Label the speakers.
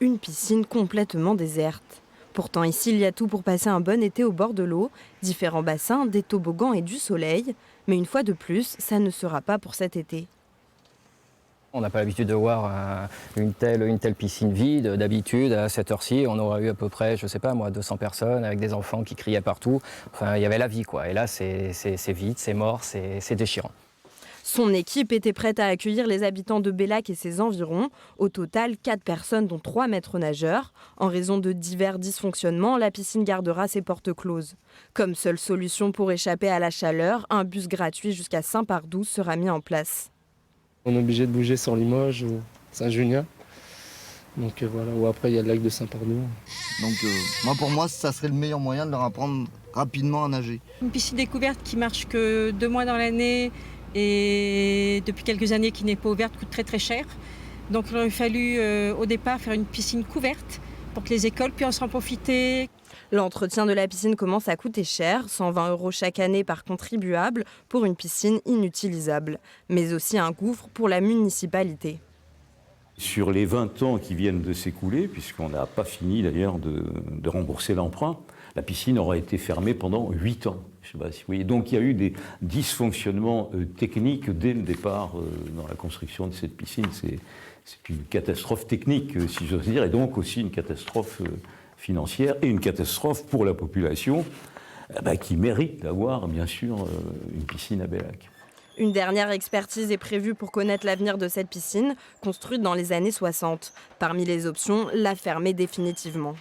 Speaker 1: une piscine complètement déserte. Pourtant ici, il y a tout pour passer un bon été au bord de l'eau, différents bassins, des toboggans et du soleil. Mais une fois de plus, ça ne sera pas pour cet été.
Speaker 2: On n'a pas l'habitude de voir une telle piscine vide. D'habitude, à cette heure-ci, on aurait eu à peu près, je sais pas moi, 200 personnes avec des enfants qui criaient partout. Enfin, il y avait la vie, quoi. Et là, c'est vide, c'est mort, c'est déchirant.
Speaker 1: Son équipe était prête à accueillir les habitants de Bellac et ses environs. Au total, 4 personnes dont 3 maîtres nageurs. En raison de divers dysfonctionnements, la piscine gardera ses portes closes. Comme seule solution pour échapper à la chaleur, un bus gratuit jusqu'à Saint-Pardoux sera mis en place.
Speaker 3: On est obligé de bouger sur Limoges ou Saint-Junien. Donc voilà, ou après il y a le lac de Saint-Pardoux.
Speaker 4: Donc pour moi, ça serait le meilleur moyen de leur apprendre rapidement à nager.
Speaker 5: Une piscine découverte qui marche que 2 mois dans l'année et depuis quelques années qui n'est pas ouverte coûte très très cher. Donc il aurait fallu au départ faire une piscine couverte pour que les écoles puissent en profiter.
Speaker 1: L'entretien de la piscine commence à coûter cher, 120 € chaque année par contribuable pour une piscine inutilisable, mais aussi un gouffre pour la municipalité.
Speaker 6: Sur les 20 ans qui viennent de s'écouler, puisqu'on n'a pas fini d'ailleurs de rembourser l'emprunt, la piscine aura été fermée pendant 8 ans. Je sais pas si vous voyez. Donc il y a eu des dysfonctionnements techniques dès le départ dans la construction de cette piscine. C'est une catastrophe technique, si j'ose dire, et donc aussi une catastrophe financière et une catastrophe pour la population qui mérite d'avoir, bien sûr, une piscine à Bellac.
Speaker 1: Une dernière expertise est prévue pour connaître l'avenir de cette piscine, construite dans les années 60. Parmi les options, la fermer définitivement.